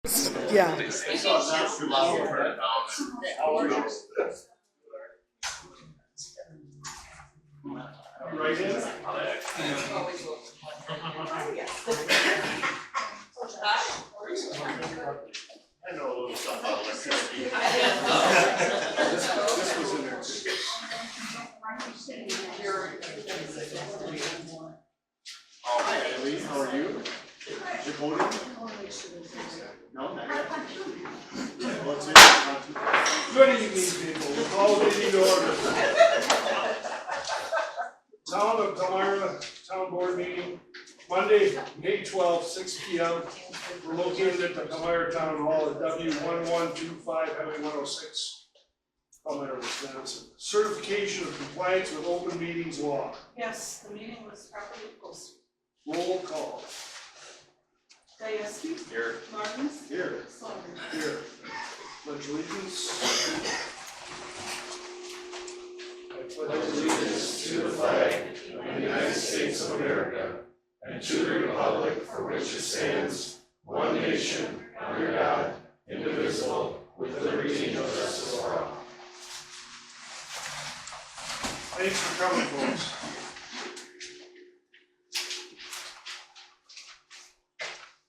Yeah. Right in? I know a little stuff about electricity. This was in there too. Hi, Eileen, how are you? You voting? No, not yet. What's it? Good evening, people. We'll call the meeting to order. Town of Palmyra Town Board meeting, Monday, May 12th, 6 p.m. We're located at the Palmyra Town Hall at W1125 Highway 106, Palmyra, Wisconsin. Certification of compliance with open meetings law. Yes, the meeting was properly posted. Roll call. Gajewski. Here. Martins. Here. Saunders. Here. Pledge allegiance. I pledge allegiance to the flag of the United States of America and to the republic for which it stands, one nation, under God, indivisible, with liberty and justice for all. Thanks for coming, folks.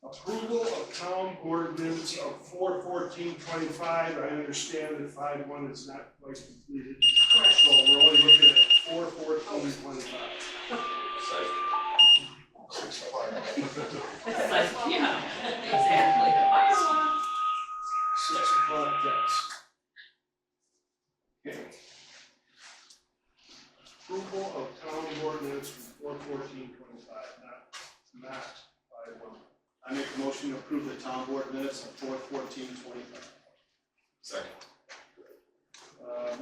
Approval of town board minutes of 4/14/25. I understand that 5/1 is not quite completed. Correct. So we're only looking at 4/14/25. Yeah, exactly. 6 o'clock, yes. Okay. Approval of town board minutes from 4/14/25, not 5/1. I make a motion to approve the town board minutes of 4/14/25. Second.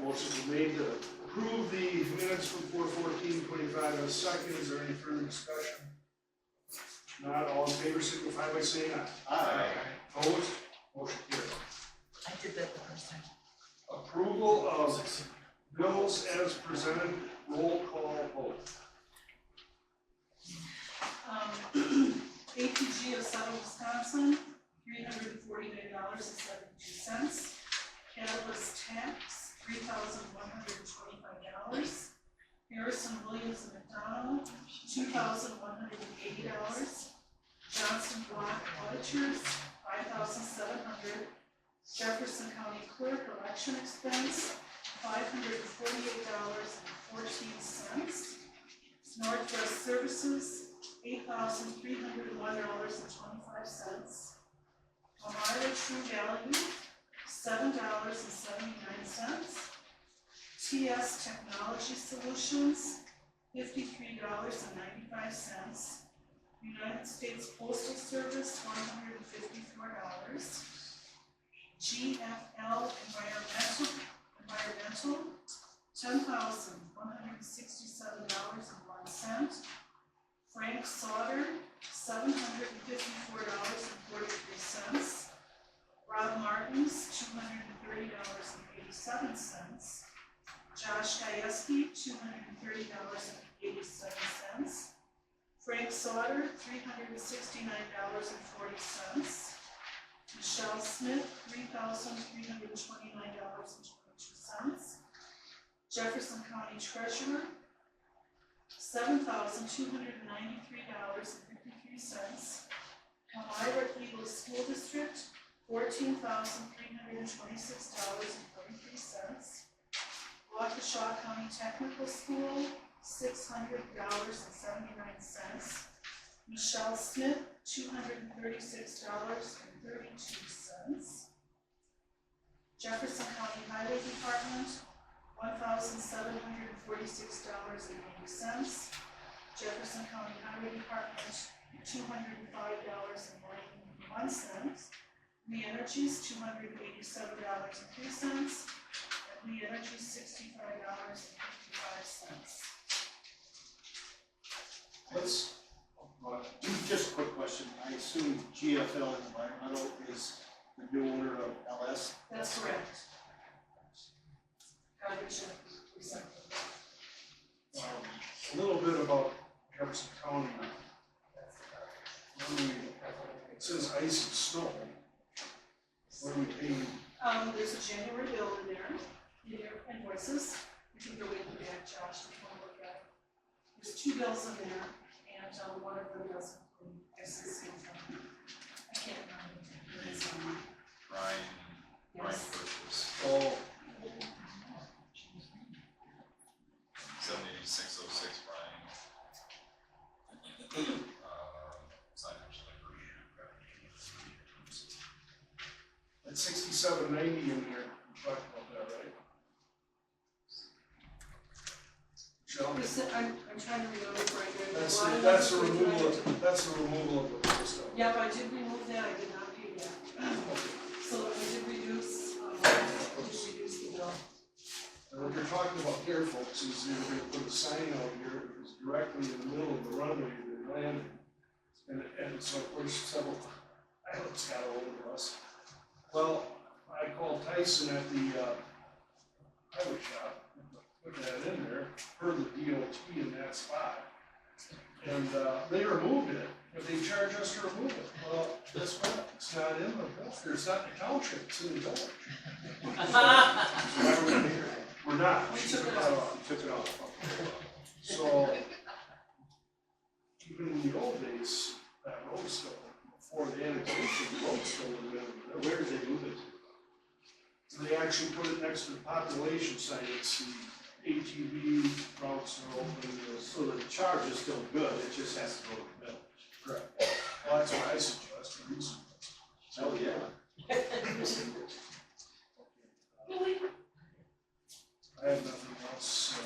Motion is made to approve the minutes from 4/14/25 in a second. Is there any further discussion? Not all in favor, signify by saying aye. Aye. Opposed? Motion carried. I did that the first time. Approval of bills as presented, roll call vote. APG of Southern Wisconsin, $349.72. Catalyst tax, $3,125. Harrison Williams and McDonald, $2,180. Johnson Block auditors, $5,700. Jefferson County Clerk election expense, $548.14. Northwest Services, $8,301.25. Palmyra True Value, $7.79. TS Technology Solutions, $53.95. United States Postal Service, $154. GFL Environmental, $10,167.01. Frank Sauter, $754.43. Rob Martins, $230.87. Josh Gajewski, $230.87. Frank Sauter, $369.40. Michelle Smith, $3,329.22. Jefferson County Treasurer, $7,293.53. Palmyra Eagle School District, $14,326.43. Waukesha County Technical School, $600.79. Michelle Smith, $236.32. Jefferson County Highway Department, $1,746.80. Jefferson County Highway Department, $205.91. Lee Energies, $287.03. And Lee Energies, $65.55. Let's, Just a quick question. I assume GFL Environmental is the new owner of LS? That's correct. Garbage and recycling. a little bit about Jefferson County. It says ice and snow. What are we paying? There's a January bill in there, your invoices, I think they're waiting back, Josh, if you wanna look at it. There's 2 bills in there, and, one of them doesn't include SCC income. I can't remember. It is, Ryan yes. purchase, Oh, 7606 Ryan. Signage labor. that's 6790 in there, we talked about that, right? Michelle? I'm trying to remember right there. That's, A lot of that's the numbers were removal trying to- of, that's the removal of the stuff. Yeah, but I did remove that, I did not pay that. Okay. So we did reduce the bill. And what they're talking about here, folks, is they're gonna put a sign out here, it's directly in the middle of the runway they're landing. And so of course, several pilots got a hold of us. Well, I called Tyson at the, highway shop, put that in there, per the DOT in that spot. And, they removed it, but they charge us to remove it. Well, guess what? It's not in the bill, it's not in the township, it's in the village. So why would we pay it? We're not. We She took it that off. You took it off. So, even in the old days, that road still, before the annexation, the road still would have been, where did they move it to? They actually put it next to the population site, it's the ATV routes are open, So the charge is still good, it just has to go to the bill. correct. Well, that's what I suggest, reason. Oh, yeah. I have nothing else,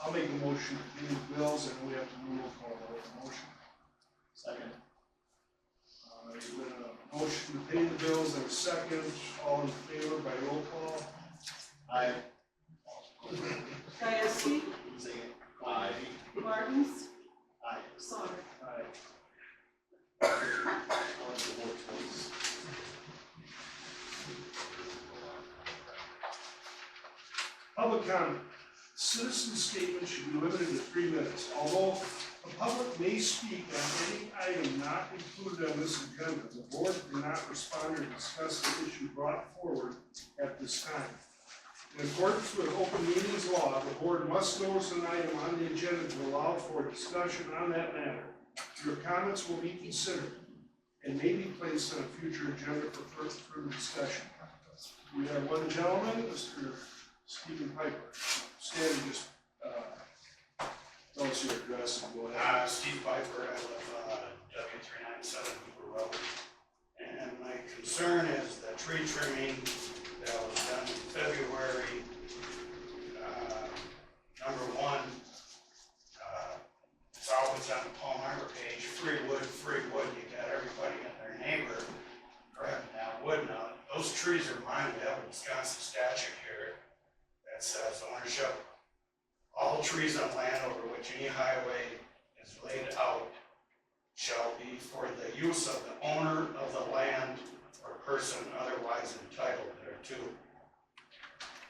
I'll make a motion to pay the bills, and we have to roll call the motion. Second. With a motion to pay the bills and a second, all in favor by roll call. Aye. Gieske, Aye. Martins, Aye. Sauter. Aye. Public comment. Citizen statement should be limited to 3 minutes. Although the public may speak on any item not included on this agenda, the board cannot respond or discuss the issue brought forward at this time. In accordance with open meetings law, the board must notice an item on the agenda to allow for discussion on that matter. Your comments will be considered and may be placed on a future agenda for further discussion. We have one gentleman, Mr. Stephen Piper. Stand and just, tell us your address and go ahead. Steve Piper, I live W397 Hoover Road. And my concern is the tree trimming that was done in February. Number one, it's always on the Palmyra page, free wood, you got everybody and their neighbor grabbing that wood. Now, those trees are mine, we have a Wisconsin statute here that says ownership. All trees on land over which any highway is laid out shall be for the use of the owner of the land or person otherwise entitled thereto.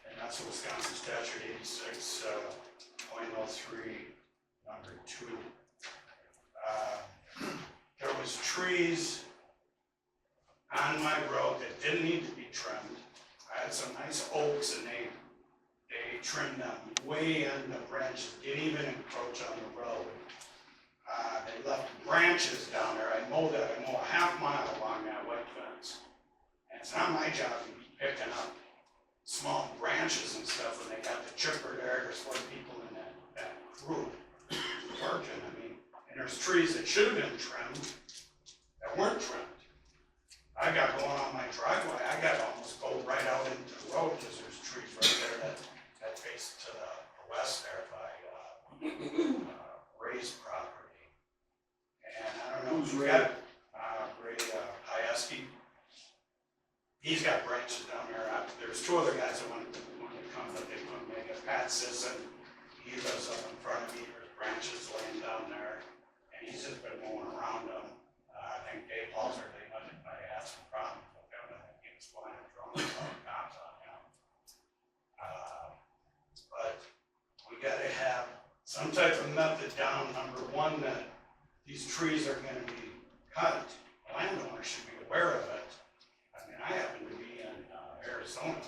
And that's Wisconsin statute 86.03, number 2. There was trees on my road that didn't need to be trimmed. I had some nice oaks and they trimmed them way in the branches, didn't even encroach on the road. They left branches down there. I mow a half mile along that white fence. And it's not my job to be picking up small branches and stuff when they got the chipper there. There's 4 people in that crew working. I mean, and there's trees that should have been trimmed that weren't trimmed. I got going on my driveway, I got to almost go right out into the road because there's trees right there that face to the west there by Ray's property. And I don't know. Who's we Ray? got, Ray Gieske. He's got branches down there. There's 2 other guys that wanted to come, but they couldn't make it. Pat Sisson, he lives up in front of me. There's branches laying down there, and he's just been mowing around them. I think Dave Halser, I had some problems with him. I think he was flying a drone and calling cops on him. But we gotta have some type of method down. Number one, that these trees are gonna be cut. The landowner should be aware of it. I mean, I happen to Arizona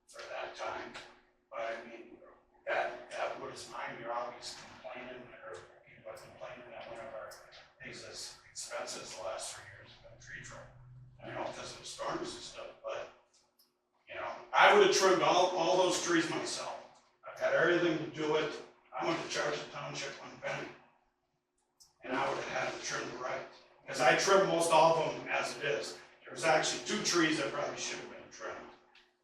for that time. But I mean, that was mine, you're always complaining, or people are complaining that one of our biggest expenses the last 3 years has been tree trim. I know because of the storms and stuff, but, you know, I would have trimmed all those trees myself. I've had everything to do it, I wanted to charge the township 1 penny. And I would have had to trim the right, because I trimmed most all of them as it is. There was actually 2 trees that probably should have been trimmed.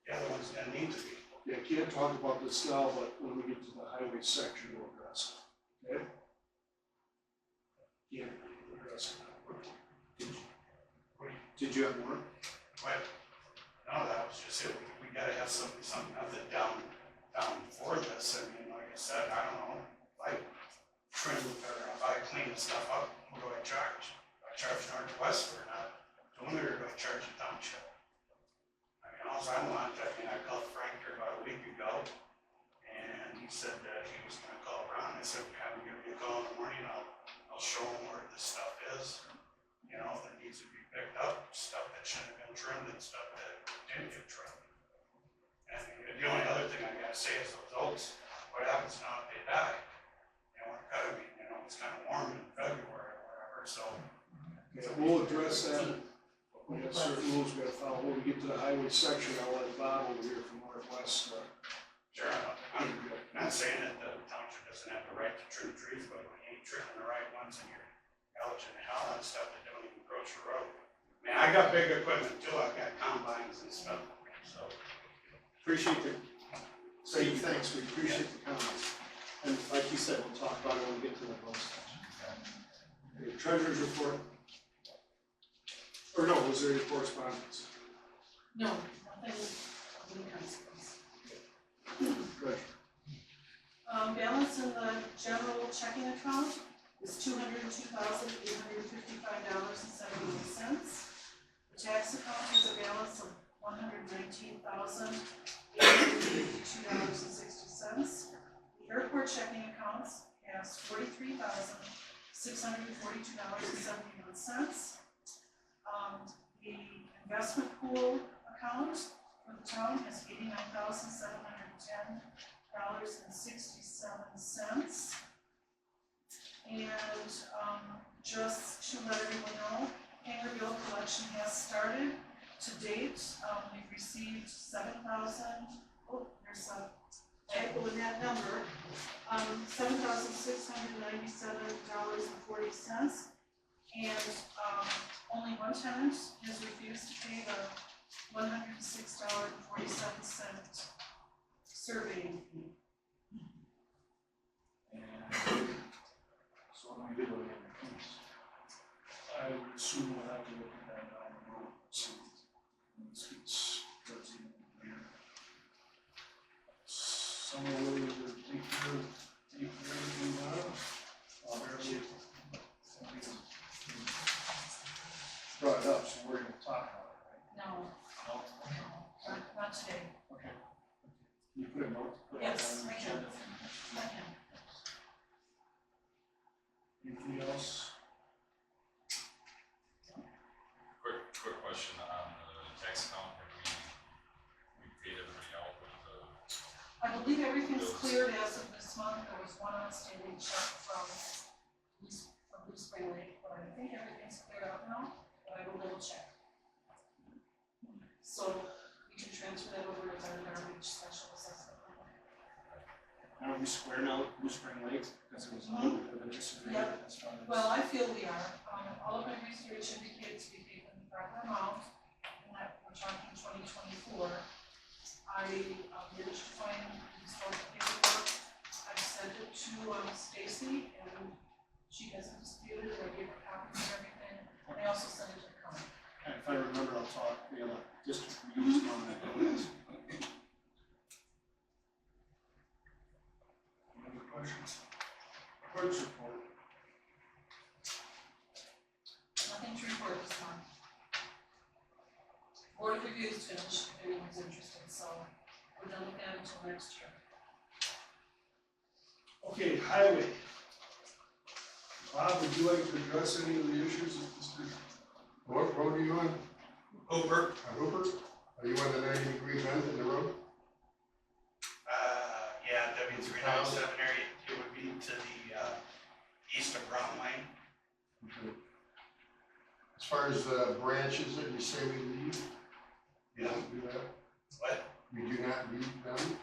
The other ones didn't need to be. Yeah, can't talk about this now, but when we get to the highway section, we'll address it, okay? Yeah, we'll address it. Did you have more? But, no, that was just it, we gotta have something other down for this. I mean, like I said, I don't know, if I trim, or if I clean the stuff up, what do I charge? Do I charge Northwest for not doing it, or do I charge the township? I mean, all I want, I called Frank here about a week ago, and he said that he was gonna call Ron. I said, have him give me a call in the morning, I'll show him where this stuff is, you know, that needs to be picked up, stuff that shouldn't have been trimmed, and stuff that didn't get trimmed. And the only other thing I gotta say is those oaks, what happens now if they die? You know, it gotta be, you know, it's kinda warm in February or whatever, so. Okay, we'll address that. We have certain rules we gotta follow. When we get to the highway section, I'll let Bob over here from Northwest, Sure, I'm not saying that the township doesn't have the right to trim trees, but when you ain't trimming the right ones and you're gouging the hell out of stuff that don't even approach the road. Man, I got big equipment too, I've got combines and stuff, so. Appreciate the, Steve, thanks, we appreciate the comments. And like you said, we'll talk about it when we get to the vote section. okay, treasurer's report. Or no, was there any correspondence? No, nothing of any consequence. Treasurer. Balance in the general checking account is $202,855.78. The tax account has a balance of $119,852.60. The airport checking accounts has $43,642.71. The investment pool account for the town has $89,710.67. And just to let everyone know, hangar bill collection has started. To date, we've received there's a typo in that number, $7,697.40. And only one tenant has refused to pay the $106.47 surveying fee. And so what do we do with the other keys? I would assume we'll have to look at that down the road, see. It's towards the end of the year. Someone willing to take care of anything now? Apparently, brought it up, so we're gonna talk about it, right? No, not today. Okay. You put a note? put it Yes, on the I can. agenda for I can. anything else? Quick question on the tax account, have we paid everybody out with I believe everything's cleared as of this month. There was one outstanding check from Blue Spring Lake, but I think everything's cleared out now, but I will double check. So we can transfer that over to our garbage special assessment. Are we square now with Blue Spring Lake? Because it was a little bit of a disagreement as far as. Well, I feel we are. All of my research indicates we paid them the proper amount, and that we're talking 2024. I managed to find these paperwork. I sent it to Stacy, and she hasn't disputed it. I gave her copies of everything. And I also sent it to the county. And if I remember, I'll talk, the district reviews on that. Any other questions? Clerk's report. Nothing to report this month. Board of Review is finished, if anyone's interested, so we're done with that until next year. Okay, highway. Bob, would you like to address any of the issues that Mr. What road are you on? Hooper, Hooper? Are you on the 90-degree bend in the road? Yeah, W397 area, it would be to the, east of Brown Lane. Okay. As far as the branches that you say we leave, you don't do that? What? We do not leave them?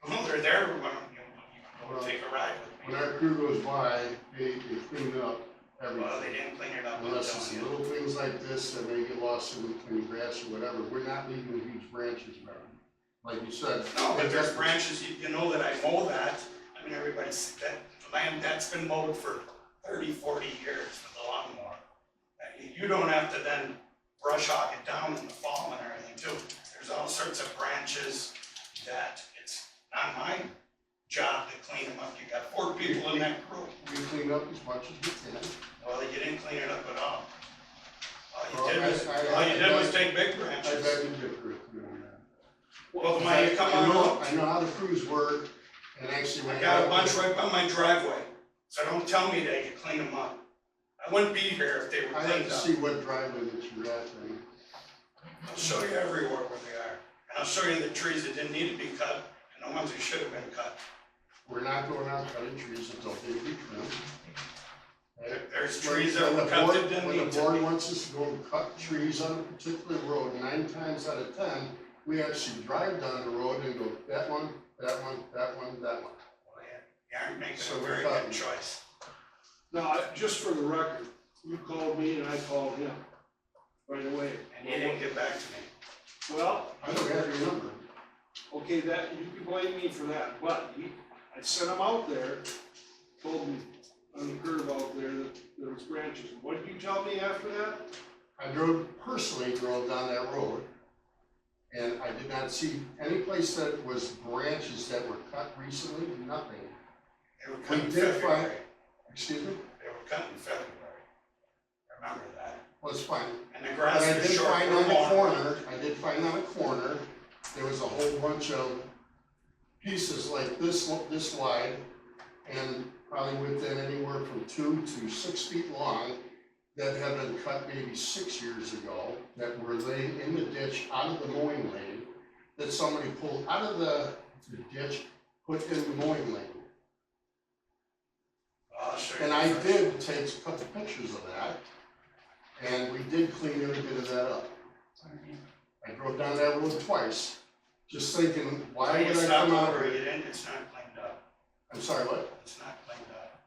Well, they're there, when you go take a ride with When me. our crew goes by, they clean up Well, everything. they didn't clean it up. Unless it's little things like this that may get lost in the grass or whatever, we're not leaving huge branches around. Like you said. No, but there's branches, you know that I mow that, I mean, everybody's, that land, that's been mowed for 30, 40 years with the lawnmower. You don't have to then brush hog it down in the fall and everything too. There's all sorts of branches that it's not my job to clean them up. You got 4 people in that group. We clean up as much as we can. Well, you didn't clean it up at all. Well, All you did was take big I branches. beg to differ with you on that. Well, when you come on up, I know how the crews work, and actually when I got a bunch right by my driveway, so don't tell me that you clean them up. I wouldn't be here if they were I have cleaned to up. see what driveway that you're at, and I'll show you everywhere where they are. And I'll show you the trees that didn't need to be cut, and the ones that should have been cut. we're not going out cutting trees until they be trimmed. Okay? There's trees that were cut that didn't When need the to board be. wants us to go and cut trees on a particular road, 9 times out of 10, we actually drive down the road and go, that one, that one, that one, that one. Well, you aren't making So a we're very cutting. good choice. Now, just for the record, you called me and I called him right away. And you didn't get back to me. Well, I don't have your number. okay, that, you can blame me for that, but I sent him out there, told him on the curve out there that there was branches. What did you tell me after that? I personally drove down that road, and I did not see any place that was branches that were cut recently, nothing. They were cut in We did February. find- Excuse me? They were cut in February. Remember that. Well, it's fine. And the But grass I was did short find for on the long. corner, there was a whole bunch of pieces like this wide, and probably within anywhere from 2 to 6 feet long, that had been cut maybe 6 years ago, that were laying in the ditch out of the mowing lane, that somebody pulled out of the ditch, put in the mowing lane. I'll show you. And I first. did take a couple pictures of that, and we did clean every bit of that up. I drove down that road twice, just thinking, why You would I stopped come out over, here? you didn't, it's not cleaned up. I'm sorry, what? It's not cleaned up.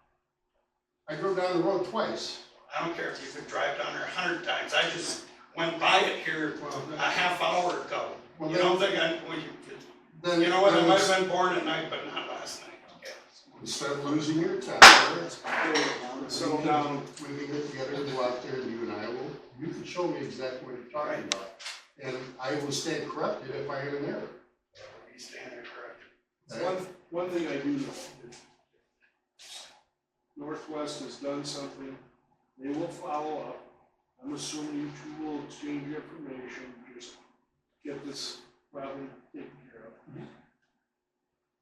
I drove down the road twice. I don't care if you could drive down there 100 times. I just went by it here a half hour ago. Well, You don't think I, well, Then, you know what, I then might have been born at night, but not last night. Okay. instead of losing your temper, Settle down. we can get together and go out there, and you and I will, you can show me exactly what you're talking about. And I will stand corrected if I am in error. Be standing corrected. Okay? One thing I do know, if Northwest has done something, they will follow up. I'm assuming you two will exchange information, just get this problem taken care of.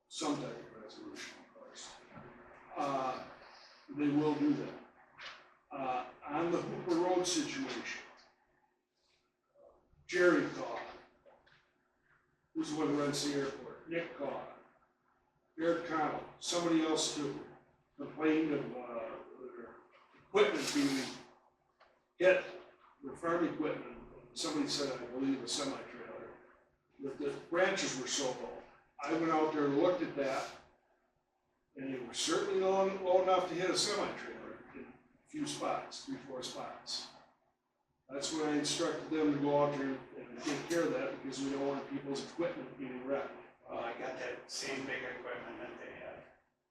Some type of resolution, of course. They will do that. On the Hooper Road situation, Jerry called. Who's the one who runs the airport? Nick called. Eric Connell, somebody else too, complained of, their equipment being hit, their farm equipment. Somebody said, I believe, a semi-trailer, that the branches were so low. I went out there and looked at that, and they were certainly low enough to hit a semi-trailer in a few spots, 3, 4 spots. That's when I instructed them to go out there and take care of that, because we don't want people's equipment being wrecked. Well, I got that same big equipment that they had.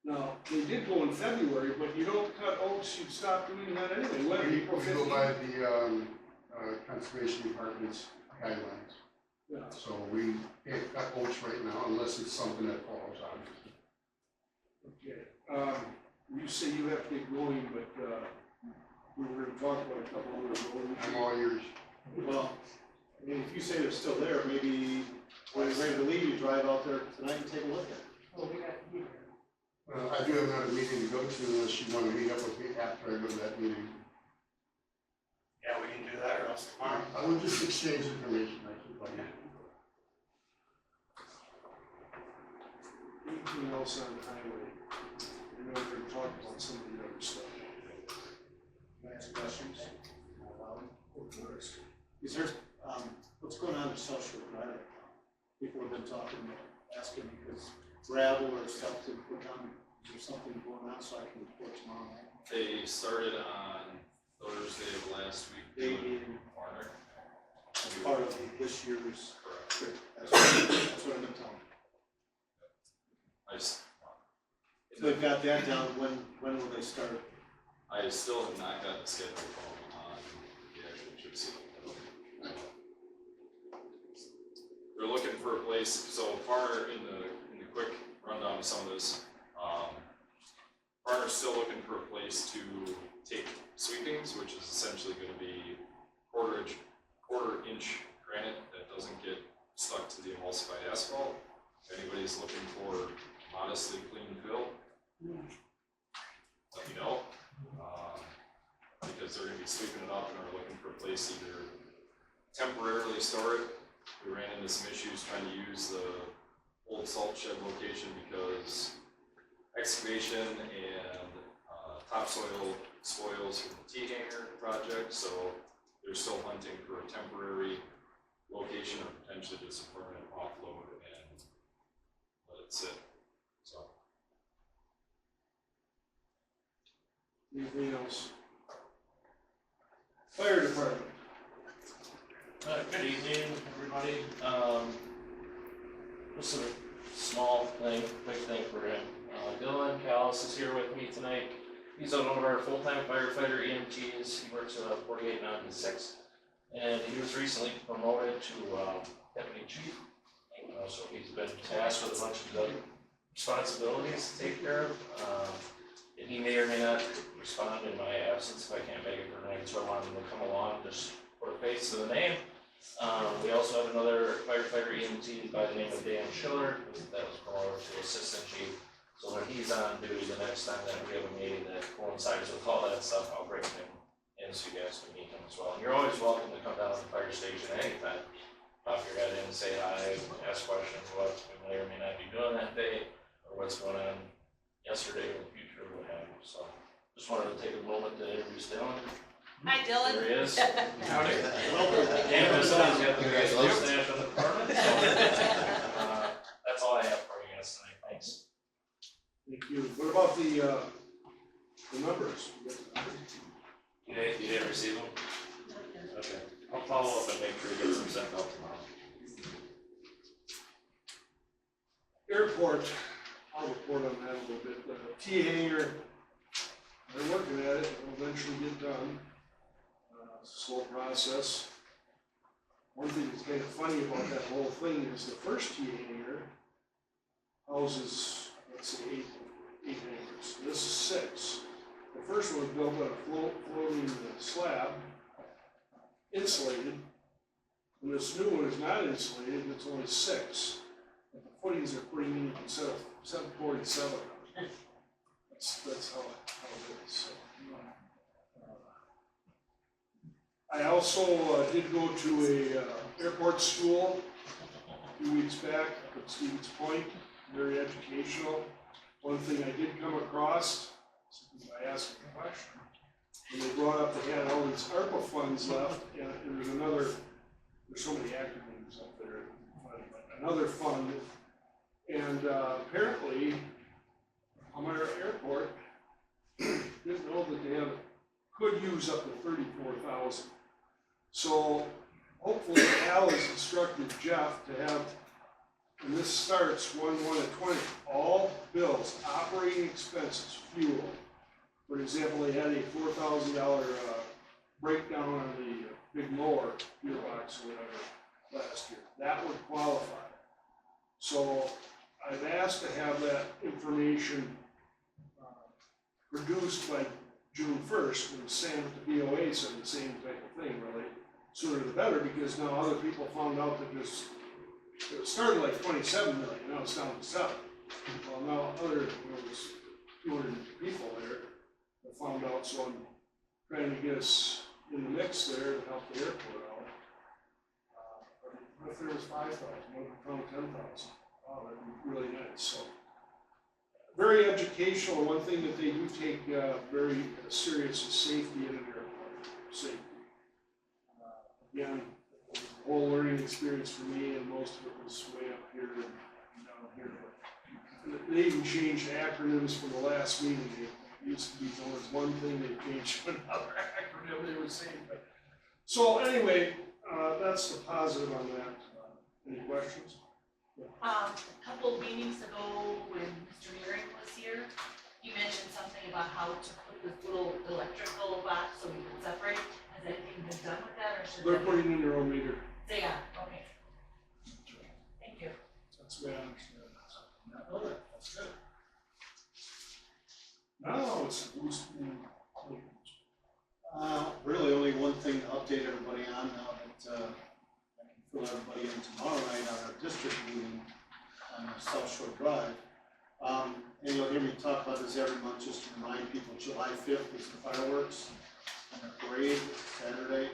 Now, they did go in February, but you don't cut oaks, you stop doing that anyway. When, We April go 15th? by the, Conservation Department's guidelines. Yeah. So we can't cut oaks right now unless it's something that falls on. Okay, you say you have to get going, but, we were gonna talk about a couple of other roads. I'm all ears. Well, I mean, if you say they're still there, maybe when you're ready to leave, you drive out there tonight and take a look at it. I do have another meeting to go to unless you want to meet up with me after I go to that meeting. Yeah, we can do that or else tomorrow. I will just exchange information, I think, like that. else on the highway. I know we're gonna talk about some of the other stuff. Can I ask questions? Of course. Is there, what's going on in South Shore Drive right now? People have been talking, asking because gravel or stuff to put down, is there something going on so I can report tomorrow night? They started on Thursday of last week They doing did. Warner. As part of this year's Correct. trip. That's what I've been telling. I just, If they've got that down, when will they start? I still have not gotten a schedule from them on the actual chip seal. They're looking for a place, so Farner, in the quick rundown of some of this, Farner's still looking for a place to take sweepings, which is essentially gonna be quarter inch granite that doesn't get stuck to the emulsified asphalt. If anybody's looking for modestly clean fill, let me know. Because they're gonna be sweeping it up and are looking for a place either temporarily store it. We ran into some issues trying to use the old salt shed location because excavation and topsoil spoils from the T-hanger project, so they're still hunting for a temporary location or potentially just a permanent offload and let it sit, so. Anything else? Fire department. Good evening, everybody. Just a small thing, quick thing for him. Dylan Callis is here with me tonight. He's one of our full-time firefighter EMTs. He works 4896, and he was recently promoted to deputy chief. So he's been tasked with a bunch of other responsibilities to take care of. And he may or may not respond in my absence if I can't make it for tonight, so I wanted him to come along, just put a face to the name. We also have another firefighter EMT by the name of Dan Schiller, that was promoted to assistant chief. So when he's on duty, the next time that we have a meeting that coincides with all that stuff, I'll bring him in so you guys can meet him as well. And you're always welcome to come down to the fire station anytime. Pop your head in, say hi, ask questions, what we may or may not be doing that day, or what's going on yesterday or the future, or what have you. So just wanted to take a moment to introduce Dylan. Hi, Dylan. There he is. Howdy. Dan Vasselli's got the biggest mustache on the department, so that's all I have for you guys tonight. Thanks. Thank you. What about the numbers? You got the numbers? You didn't receive them? Okay. I'll follow up and make sure you get some sent out tomorrow. Airport, I'll report on that a little bit. T-hanger, they're working at it, it'll eventually get done. Slow process. One thing that's kind of funny about that whole thing is the first T-hanger houses, let's say, eight hangers. This is 6. The first one was built on a floating slab, insulated. And this new one is not insulated, it's only 6. And the footings are putting in instead of 747. That's how it is. So, I also did go to a airport school a few weeks back at Stevens Point, very educational. One thing I did come across, I asked a question, and they brought up they had all these ARPA funds left, and there's so many acronyms up there, another fund, and apparently, Palmyra Airport didn't know that they could use up to $34,000. So hopefully Al has instructed Jeff to have, and this starts 1/1/20, all bills, operating expenses, fuel. For example, they had a $4,000 breakdown on the big mower gearbox or whatever last year. That would qualify. So I've asked to have that information produced by June 1st, and Sam at the BOA said the same type of thing, really. Sooner the better, because now other people found out that it started like 27 million, now it's down to 7. Well, now there's 200 people there that found out, so I'm trying to get us in the mix there to help the airport out. What if there was 5,000, what if we found 10,000? Wow, that'd be really nice, so. very educational. One thing that they do take very serious is safety in an airport, safety. Again, it was a whole learning experience for me, and most of it was way up here and down here. They even changed acronyms from the last meeting. They used to be known as one thing, they changed to another acronym they were saying. But, so anyway, that's the positive on that. Any questions? A couple of meetings ago, when Mr. Nearing was here, he mentioned something about how to put this little electrical box so we can separate. Has anything been done with that, or should They're that be? putting in their own meter. They are, okay. Thank you. That's the way I understand it. Okay, that's good. Now it's who's, Really only one thing to update everybody on now that, I can fill everybody in tomorrow night on our district meeting on South Shore Drive. And you'll hear me talk about this every month, just to remind people, July 5th is the fireworks and the parade, Saturday,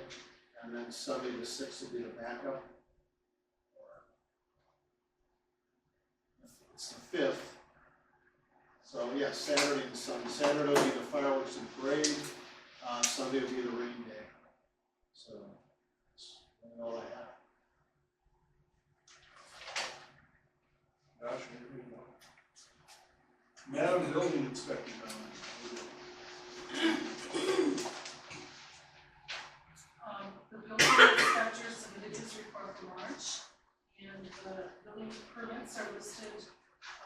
and then Sunday the 6th will be the backup. It's the 5th. So yeah, Saturday and Sunday. Saturday will be the fireworks and parade. Sunday will be the rain day. So that's all I have. gosh, anything more? Madam Building Inspector down The building inspector submitted his report for March, and the building permits are listed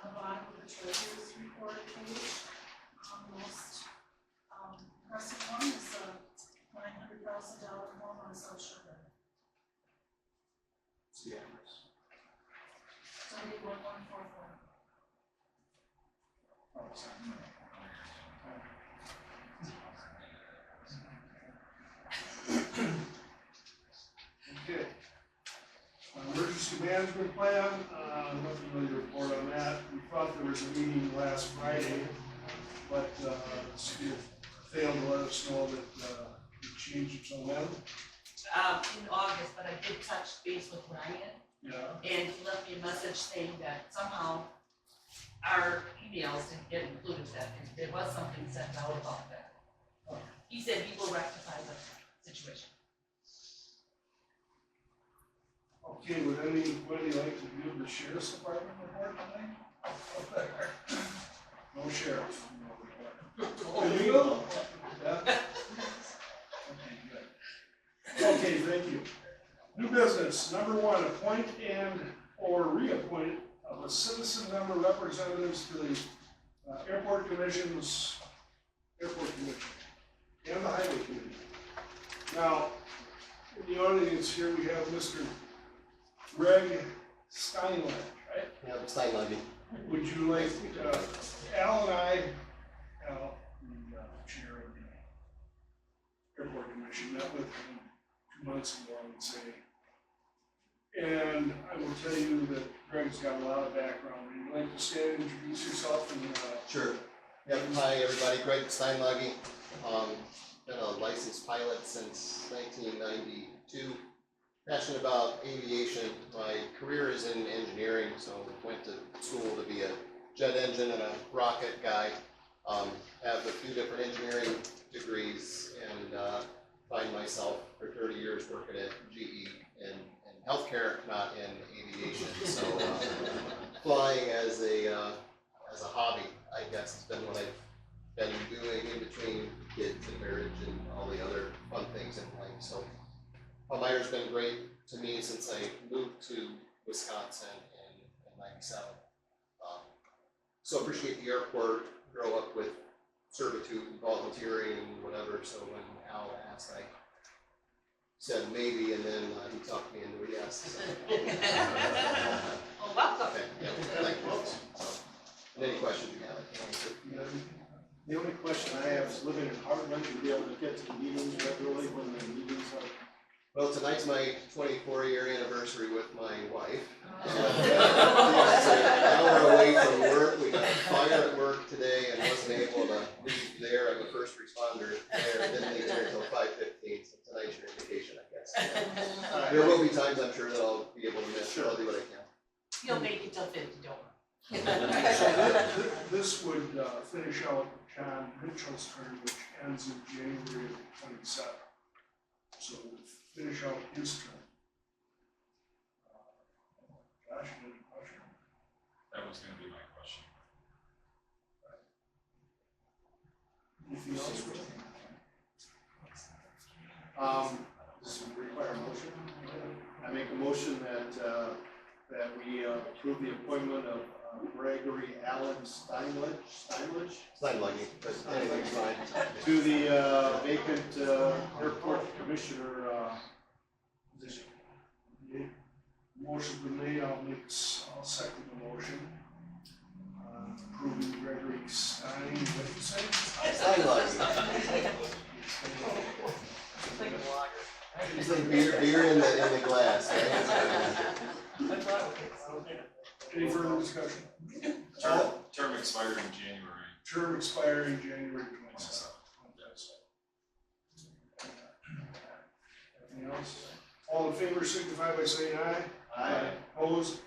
on the bottom of the treasurer's report page. The most impressive one is a $900,000 home on South Shore Drive. It's the address. 1144. Okay. Emergency management plan, nothing really to report on that. We thought there was a meeting last Friday, but the school failed to let us know that it changed it till when. In August, but I did touch base with Ryan, Yeah. and he left me a message saying that somehow our emails didn't get included that, and there was something sent out about that. He said he will rectify the situation. Okay, would anybody like to give the sheriff's department report tonight? No sheriff. Oh, you will? Yeah? Okay, good. Okay, thank you. New business, number one, appoint and or reappoint of a citizen member representatives to the airport commissions, airport commission, and the highway committee. Now, in the audience here, we have Mr. Greg Steinle, right? Yeah, Steinle. Would you like, Al and I, Al, the chair of the airport commission, met with him 2 months ago, I would say. And I will tell you that Greg's got a lot of background. Would you like to stand and introduce yourself and, Sure. Yep. Hi, everybody. Greg Steinle. Been a licensed pilot since 1992. Passionate about aviation. My career is in engineering, so went to school to be a jet engine and a rocket guy. Have a few different engineering degrees and find myself for 30 years working at GE in healthcare, not in aviation. So flying as a hobby, I guess, has been what I've been doing in between kids and marriage and all the other fun things in life. So Palmyra's been great to me since I moved to Wisconsin in '97. So appreciate the airport, grow up with servitude and volunteering and whatever. So when Al asked, I said maybe, and then he talked me into a yes. Well, welcome. Okay, yeah, thank you. And any questions you have, I can answer. The only question I have is living in Heartland, to be able to get to the meetings regularly when the meetings are. Well, tonight's my 24-year anniversary with my wife. Oh. An hour away from work, we got a fire at work today and wasn't able to leave there. I'm a first responder there, didn't leave there until 5:15, so tonight's your indication, I guess. There will be times I'm sure that I'll be able to miss, but I'll do what I can. You'll make it till 50, don't worry. This would finish out John Mitchell's term, which ends in January of 27. So we'll finish out his term. Josh, any question? That was gonna be my question. Anything else? Does it require a motion? I make a motion that we approve the appointment of Gregory Allen Steinledge Steinluggy, but anything's fine. to the vacant airport commissioner position. Motion's been made, I'll second the motion. Approving Gregory Stein, what did you say? Steinluggy. It's like beer in the glass, right? Any further discussion? Term expired in January. Term expiring January 27th. Anything else? All in favor signify by saying aye. Aye. Opposed?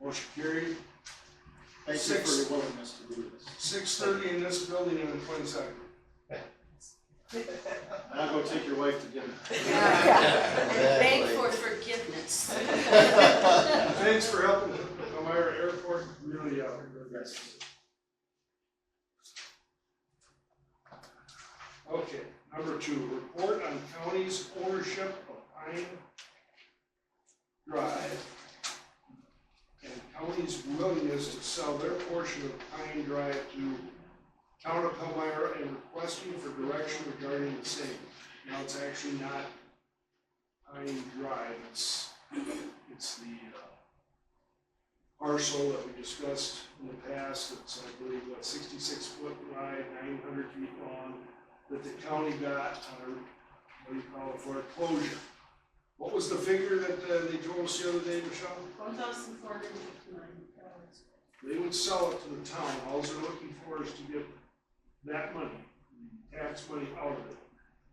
Motion carried. Thank you for your willingness to do this. 6:30 in this building on the 22nd. Now go take your wife to dinner. And beg for forgiveness. Thanks for helping the Palmyra Airport, really, Yes. Okay, number 2, report on county's ownership of Pine Drive and county's willingness to sell their portion of Pine Drive to Town of Palmyra and requesting for direction regarding the same. Now, it's actually not Pine Drive, it's the parcel that we discussed in the past. It's, I believe, 66-foot wide, 900 feet long, that the county got on a, what do you call it, for a closure. What was the figure that they told us the other day, Michelle? $1,459. They would sell it to the town. All they're looking for is to get that money, tax money out of it,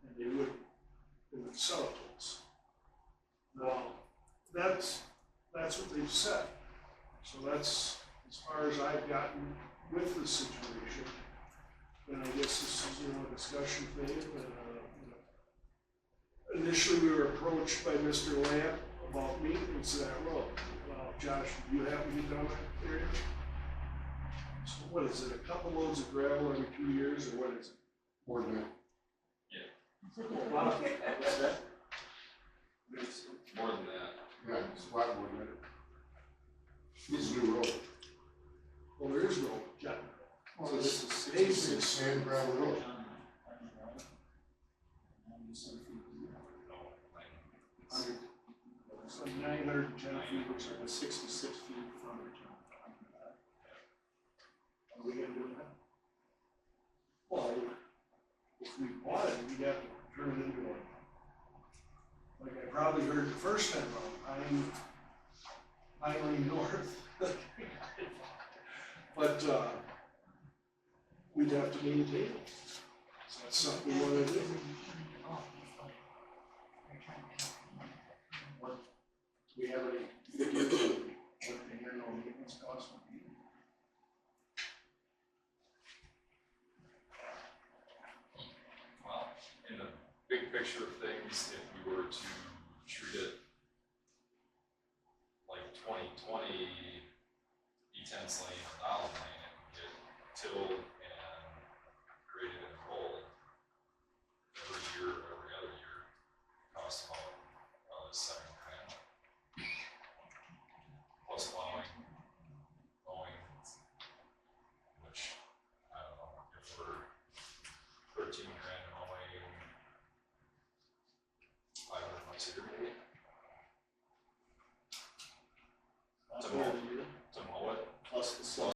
and they would sell it to us. Now, that's what they've said. So that's as far as I've gotten with the situation. And I guess this is, a discussion thing. Initially, we were approached by Mr. Lamp about maintenance of that road. Josh, do you happen to be down that area? So what is it, a couple loads of gravel every 2 years, or what is it? More than that. Wow, what's that? More than that. Yeah, it's a lot more than that. This is a new road. Well, there is no, yeah. So this is Pavement. 66 sand gravel road. It's like 910 feet, which is 66 feet from the town. Are we gonna do that? Well, if we bought it, we'd have to turn it into a, like I probably heard the first time around, Pine Lane North. But, we'd have to maintain it. So that's something we wanna do. Do we have any figures of what the annual maintenance cost would be? Well, in the big picture of things, if we were to treat it like 2020 E10 lane or Dollar Lane, and get tilled